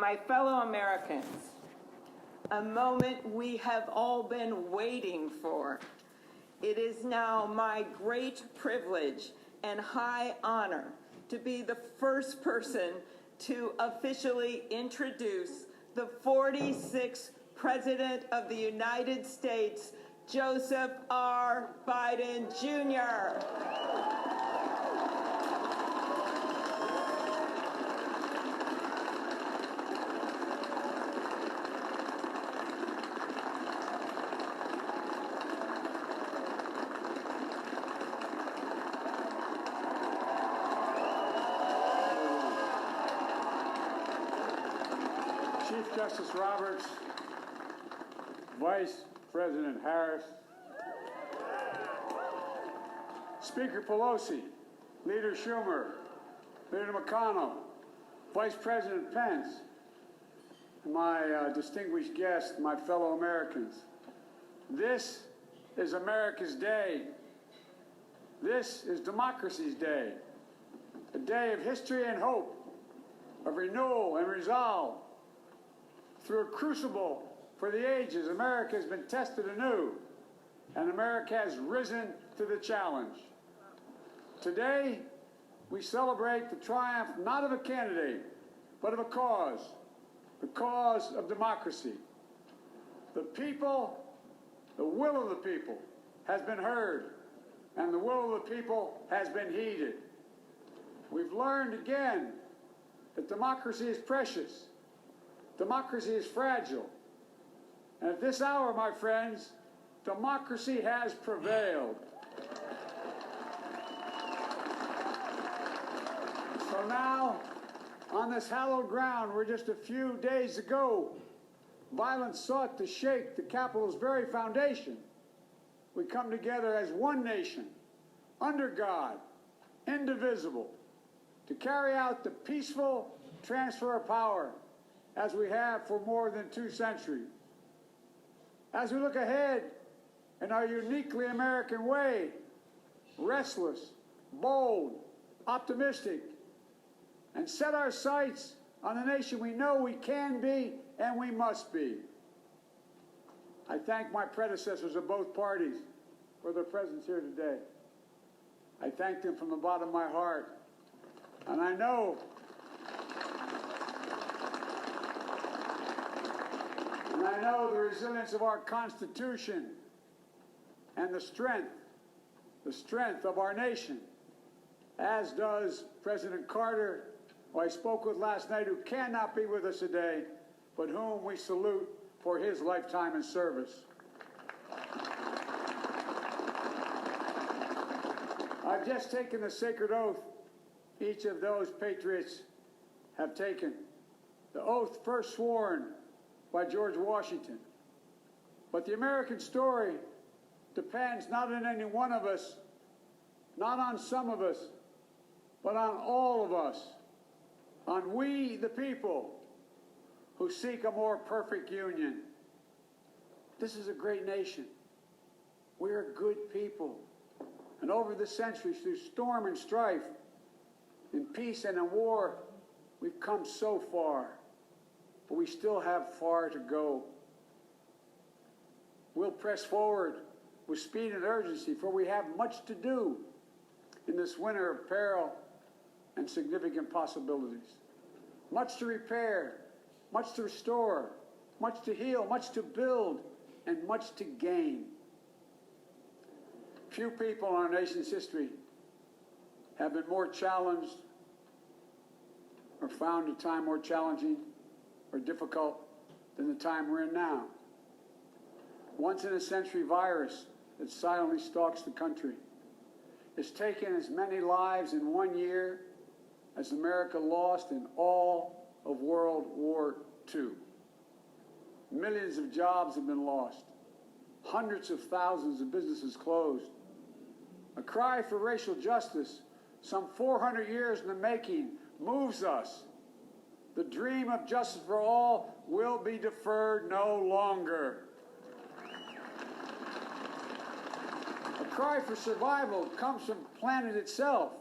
My fellow Americans, a moment we have all been waiting for. It is now my great privilege and high honor to be the first person to officially introduce the 46th President of the United States, Joseph R. Biden, Jr. Chief Justice Roberts, Vice President Harris, Speaker Pelosi, Leader Schumer, Leader McConnell, Vice President Pence, and my distinguished guests, my fellow Americans. This is America's day. This is democracy's day, a day of history and hope, of renewal and resolve. Through a crucible for the ages, America has been tested anew, and America has risen to the challenge. Today, we celebrate the triumph not of a candidate, but of a cause, the cause of democracy. The people, the will of the people has been heard, and the will of the people has been heeded. We've learned again that democracy is precious. Democracy is fragile. And at this hour, my friends, democracy has prevailed. So now, on this hallowed ground where just a few days ago, violence sought to shake the Capitol's very foundation, we come together as one nation, under God, indivisible, to carry out the peaceful transfer of power as we have for more than 2 centuries. As we look ahead in our uniquely American way, restless, bold, optimistic, and set our sights on the nation we know we can be and we must be. I thank my predecessors of both parties for their presence here today. I thank them from the bottom of my heart. And I know the resilience of our Constitution and the strength of our nation, as does President Carter, who I spoke with last night, who cannot be with us today, but whom we salute for his lifetime in service. I've just taken the sacred oath each of those patriots have taken, the oath first sworn by George Washington. But the American story depends not on any one of us, not on some of us, but on all of us, on we the people who seek a more perfect union. This is a great nation. We're good people. And over the centuries, through storm and strife, in peace and in war, we've come so far. But we still have far to go. We'll press forward with speed and urgency, for we have much to do in this winter of peril and significant possibilities. Much to repair, much to restore, much to heal, much to build, and much to gain. Few people in our nation's history have been more challenged or found a time more challenging or difficult than the time we're in now. Once-in-a-century virus that silently stalks the country. It's taken as many lives in 1 year as America lost in all of World War II. Millions of jobs have been lost. Hundreds of thousands of businesses closed. A cry for racial justice, some 400 years in the making, moves us. The dream of justice for all will be deferred no longer. A cry for survival comes from the planet itself.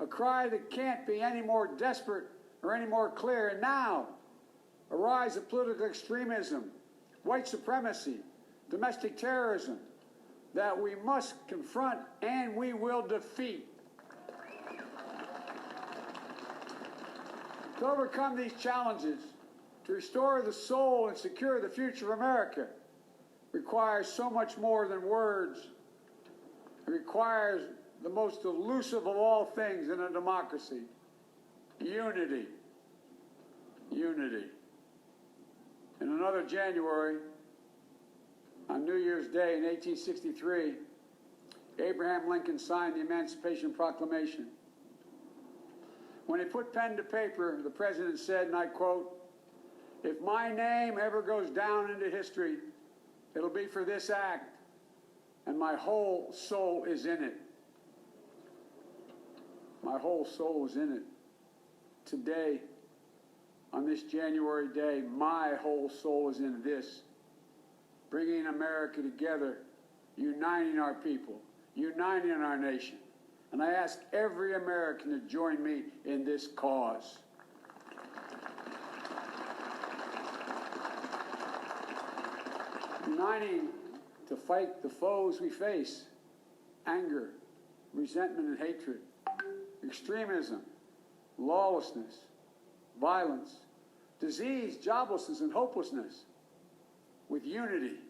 A cry that can't be any more desperate or any more clear. And now, a rise of political extremism, white supremacy, domestic terrorism that we must confront and we will defeat. To overcome these challenges, to restore the soul and secure the future of America, requires so much more than words. It requires the most elusive of all things in a democracy: unity. Unity. In another January, on New Year's Day in 1863, Abraham Lincoln signed the Emancipation Proclamation. When he put pen to paper, the president said, and I quote, "If my name ever goes down into history, it'll be for this act, and my whole soul is in it." My whole soul is in it. Today, on this January day, my whole soul is in this, bringing America together, uniting our people, uniting our nation. And I ask every American to join me in this cause. Uniting to fight the foes we face: anger, resentment and hatred, extremism, lawlessness, violence, disease, joblessness, and hopelessness. With unity,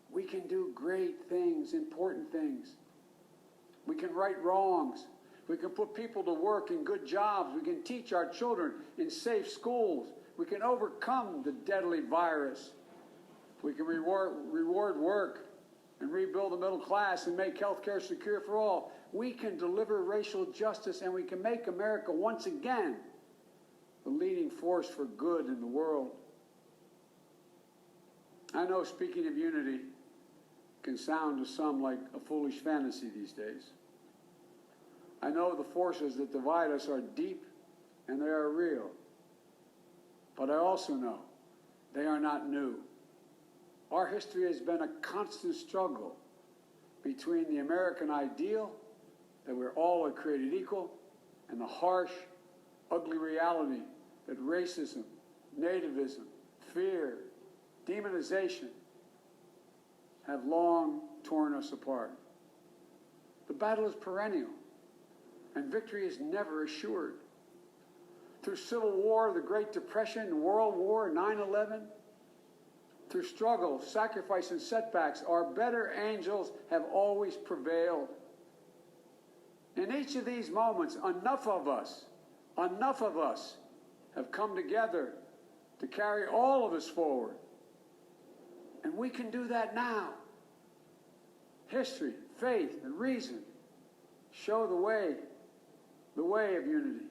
we can do great things, important things. We can right wrongs. We can put people to work in good jobs. We can teach our children in safe schools. We can overcome the deadly virus. We can reward work and rebuild the middle class and make health care secure for all. We can deliver racial justice, and we can make America once again the leading force for good in the world. I know speaking of unity can sound to some like a foolish fantasy these days. I know the forces that divide us are deep and they are real. But I also know they are not new. Our history has been a constant struggle between the American ideal that we're all created equal and the harsh, ugly reality that racism, nativism, fear, demonization have long torn us apart. The battle is perennial, and victory is never assured. Through Civil War, the Great Depression, World War, 9/11, through struggle, sacrifice, and setbacks, our better angels have always prevailed. In each of these moments, enough of us have come together to carry all of us forward. And we can do that now. History, faith, and reason show the way of unity.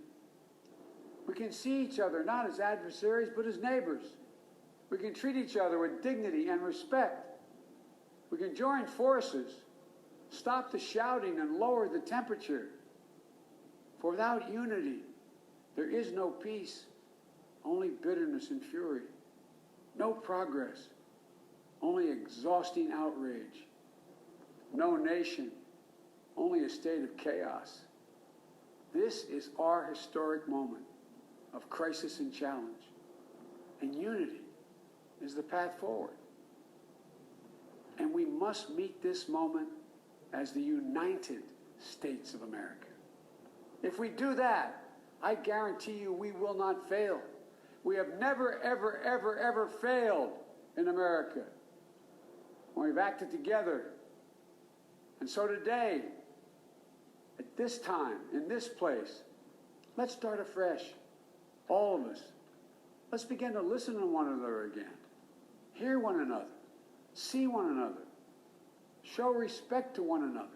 We can see each other not as adversaries, but as neighbors. We can treat each other with dignity and respect. We can join forces, stop the shouting, and lower the temperature. For without unity, there is no peace, only bitterness and fury. No progress, only exhausting outrage. No nation, only a state of chaos. This is our historic moment of crisis and challenge. And unity is the path forward. And we must meet this moment as the United States of America. If we do that, I guarantee you we will not fail. We have never, ever, ever, ever failed in America when we've acted together. And so today, at this time, in this place, let's start afresh, all of us. Let's begin to listen to one another again, hear one another, see one another, show respect to one another.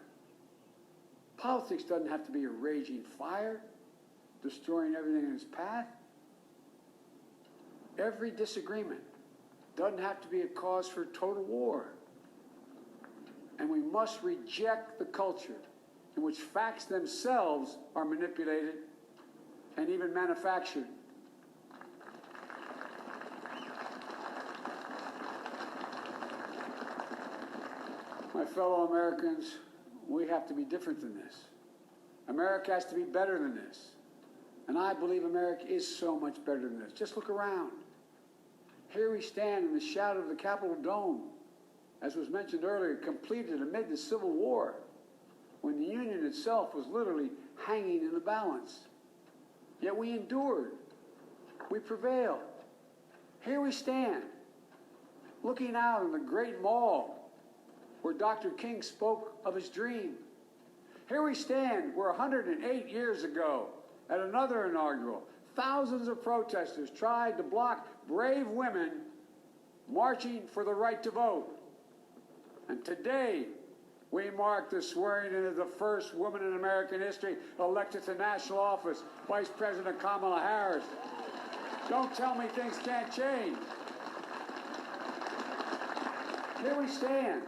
Politics doesn't have to be a raging fire, destroying everything in its path. Every disagreement doesn't have to be a cause for total war. And we must reject the culture in which facts themselves are manipulated and even manufactured. My fellow Americans, we have to be different than this. America has to be better than this. And I believe America is so much better than this. Just look around. Here we stand in the shadow of the Capitol Dome, as was mentioned earlier, completed amid the Civil War, when the Union itself was literally hanging in the balance. Yet we endured. We prevailed. Here we stand, looking out on the great mall where Dr. King spoke of his dream. Here we stand where 108 years ago, at another inaugural, thousands of protesters tried to block brave women marching for the right to vote. And today, we mark the swearing in of the first woman in American history elected to national office, Vice President Kamala Harris. Don't tell me things can't change. Here we stand,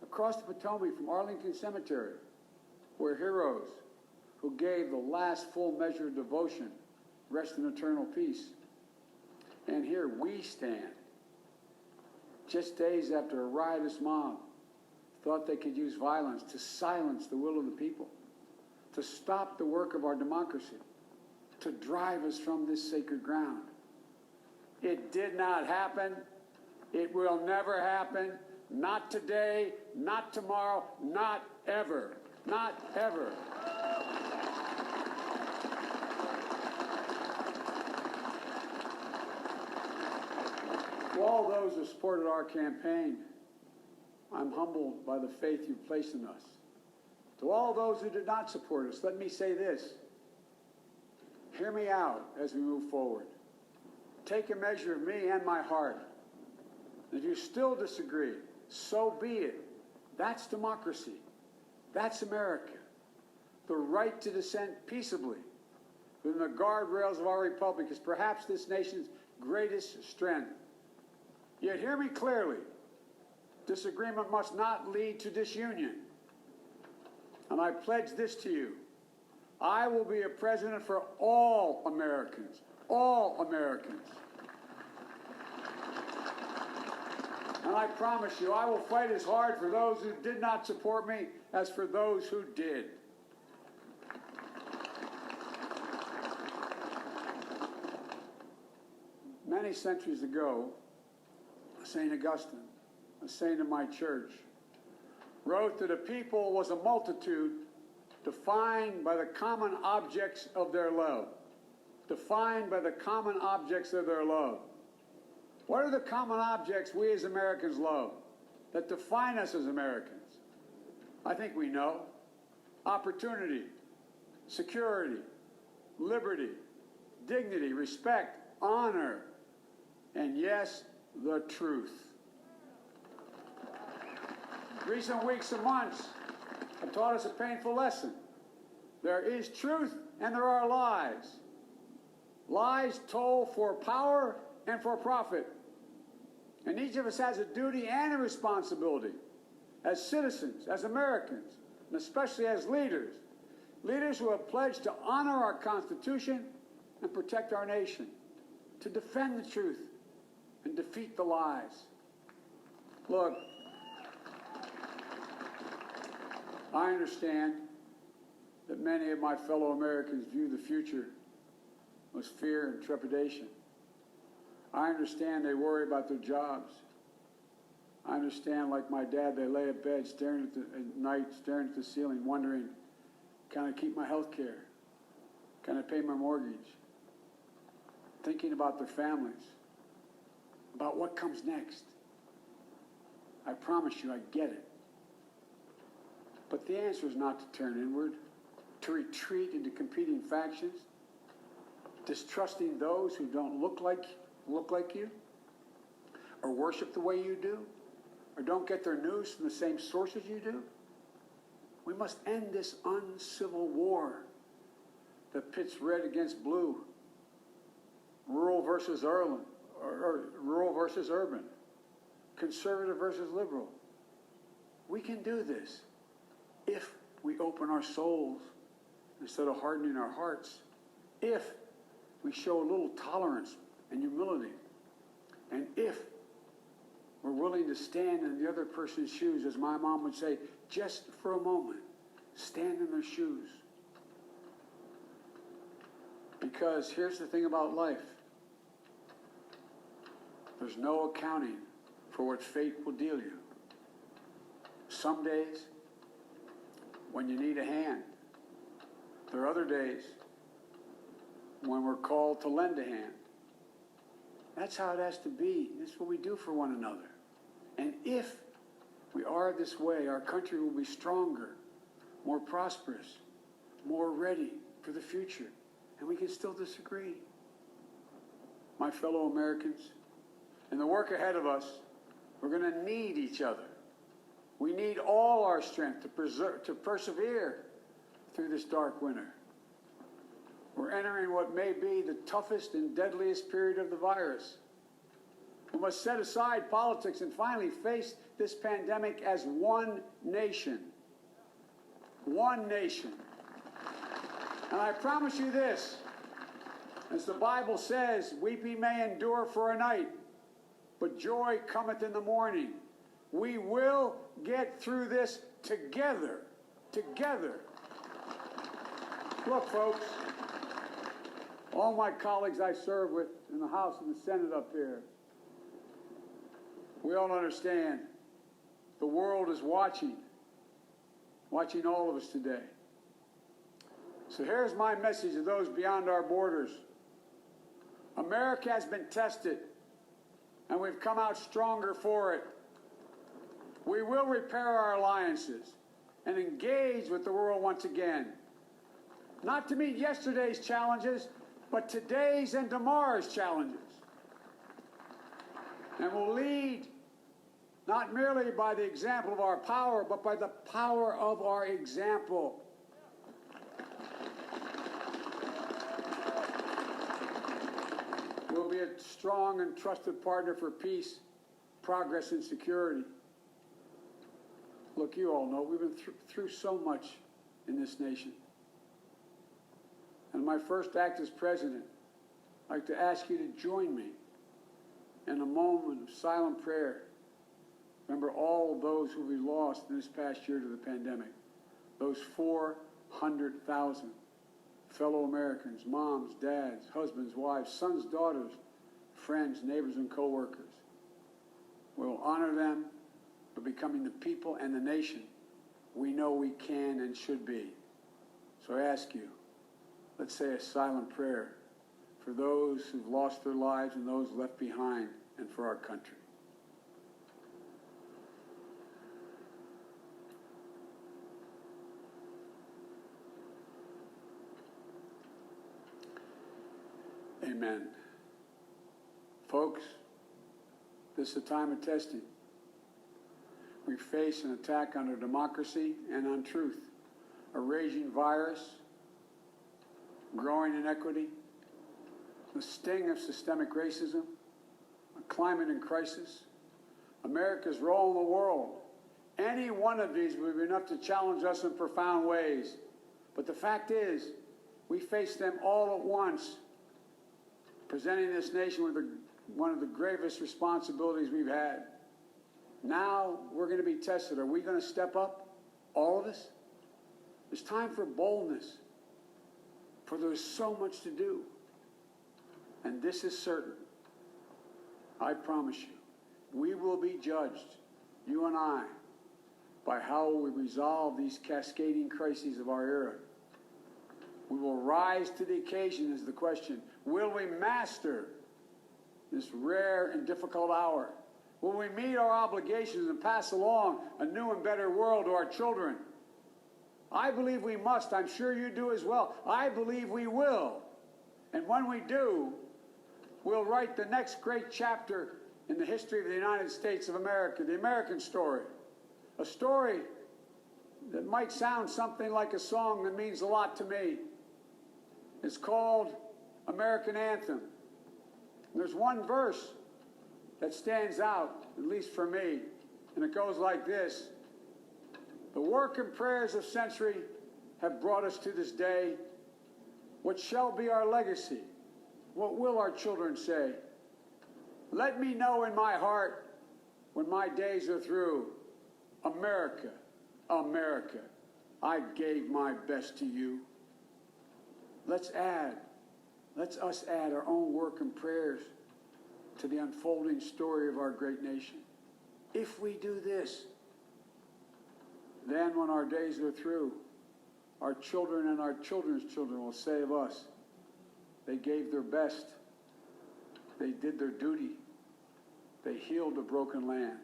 across the Potomac from Arlington Cemetery, where heroes who gave the last full measure of devotion rest in eternal peace. And here we stand, just days after a riotous mob thought they could use violence to silence the will of the people, to stop the work of our democracy, to drive us from this sacred ground. It did not happen. It will never happen. Not today, not tomorrow, not ever. Not ever. To all those who supported our campaign, I'm humbled by the faith you've placed in us. To all those who did not support us, let me say this. Hear me out as we move forward. Take a measure of me and my heart. If you still disagree, so be it. That's democracy. That's America. The right to dissent peaceably within the guardrails of our republic is perhaps this nation's greatest strength. Yet hear me clearly. Disagreement must not lead to disunion. And I pledge this to you. I will be a president for all Americans. All Americans. And I promise you, I will fight as hard for those who did not support me as for those who did. Many centuries ago, St. Augustine, a saint of my church, wrote that a people was a multitude defined by the common objects of their love. Defined by the common objects of their love. What are the common objects we as Americans love that define us as Americans? I think we know. Opportunity, security, liberty, dignity, respect, honor, and yes, the truth. Recent weeks and months have taught us a painful lesson. There is truth and there are lies. Lies told for power and for profit. And each of us has a duty and a responsibility as citizens, as Americans, and especially as leaders. Leaders who have pledged to honor our Constitution and protect our nation, to defend the truth and defeat the lies. Look, I understand that many of my fellow Americans view the future with fear and trepidation. I understand they worry about their jobs. I understand, like my dad, they lay at bed at night, staring at the ceiling, wondering, can I keep my health care? Can I pay my mortgage? Thinking about their families, about what comes next. I promise you, I get it. But the answer is not to turn inward, to retreat into competing factions, distrusting those who don't look like you, or worship the way you do, or don't get their news from the same sources you do. We must end this uncivil war that pits red against blue, rural versus urban, or rural versus urban, conservative versus liberal. We can do this if we open our souls instead of hardening our hearts, if we show a little tolerance and humility, and if we're willing to stand in the other person's shoes, as my mom would say, just for a moment, stand in their shoes. Because here's the thing about life. There's no accounting for what fate will deal you. Some days, when you need a hand. There are other days when we're called to lend a hand. That's how it has to be. That's what we do for one another. And if we are this way, our country will be stronger, more prosperous, more ready for the future. And we can still disagree. My fellow Americans, in the work ahead of us, we're going to need each other. We need all our strength to persevere through this dark winter. We're entering what may be the toughest and deadliest period of the virus. We must set aside politics and finally face this pandemic as one nation. One nation. And I promise you this, as the Bible says, weeping may endure for a night, but joy cometh in the morning. We will get through this together. Together. Look, folks, all my colleagues I serve with in the House and the Senate up here, we all understand the world is watching all of us today. So here's my message to those beyond our borders. America has been tested, and we've come out stronger for it. We will repair our alliances and engage with the world once again. Not to meet yesterday's challenges, but today's and tomorrow's challenges. And we'll lead not merely by the example of our power, but by the power of our example. We'll be a strong and trusted partner for peace, progress, and security. Look, you all know we've been through so much in this nation. And my first act as president, I'd like to ask you to join me in a moment of silent prayer. Remember all those who we lost in this past year to the pandemic. Those 400,000 fellow Americans, moms, dads, husbands, wives, sons, daughters, friends, neighbors, and co-workers. We'll honor them by becoming the people and the nation we know we can and should be. So I ask you, let's say a silent prayer for those who've lost their lives and those left behind, and for our country. Amen. Folks, this is a time of testing. We face an attack on our democracy and on truth, a raging virus, growing inequity, the sting of systemic racism, a climate in crisis, America's role in the world. Any one of these would be enough to challenge us in profound ways. But the fact is, we face them all at once, presenting this nation with one of the gravest responsibilities we've had. Now we're going to be tested. Are we going to step up, all of us? It's time for boldness, for there's so much to do. And this is certain. I promise you, we will be judged, you and I, by how we resolve these cascading crises of our era. We will rise to the occasion is the question. Will we master this rare and difficult hour? Will we meet our obligations and pass along a new and better world to our children? I believe we must. I'm sure you do as well. I believe we will. And when we do, we'll write the next great chapter in the history of the United States of America, the American story. A story that might sound something like a song that means a lot to me. It's called American Anthem. And there's one verse that stands out, at least for me, and it goes like this. The work and prayers of century have brought us to this day. What shall be our legacy? What will our children say? Let me know in my heart when my days are through. America, America, I gave my best to you. Let's us add our own work and prayers to the unfolding story of our great nation. If we do this, then when our days are through, our children and our children's children will say of us, they gave their best, they did their duty, they healed a broken land.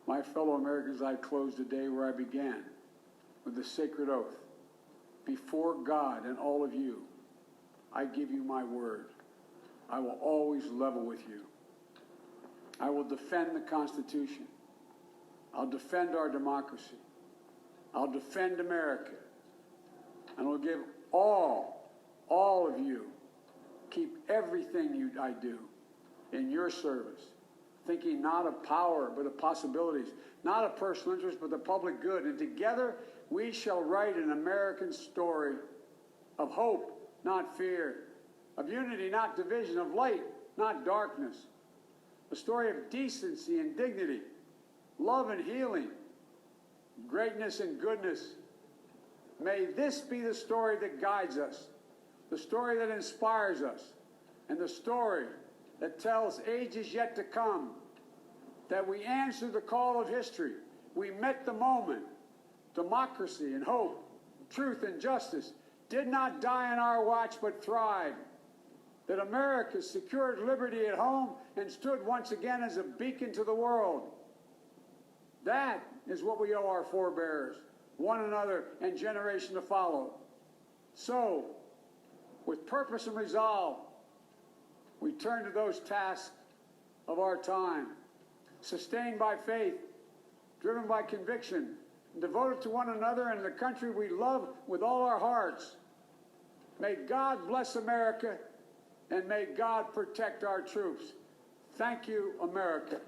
My fellow Americans, I close the day where I began, with the sacred oath. Before God and all of you, I give you my word. I will always level with you. I will defend the Constitution. I'll defend our democracy. I'll defend America. And I'll give all of you, keep everything I do in your service, thinking not of power, but of possibilities, not of personal interest, but the public good. And together, we shall write an American story of hope, not fear, of unity, not division, of light, not darkness, a story of decency and dignity, love and healing, greatness and goodness. May this be the story that guides us, the story that inspires us, and the story that tells ages yet to come that we answered the call of history. We met the moment. Democracy and hope, truth and justice did not die on our watch but thrived. That America secured liberty at home and stood once again as a beacon to the world. That is what we owe our forebears, one another, and generation to follow. So, with purpose and resolve, we turn to those tasks of our time, sustained by faith, driven by conviction, and devoted to one another and the country we love with all our hearts. May God bless America, and may God protect our troops. Thank you, America.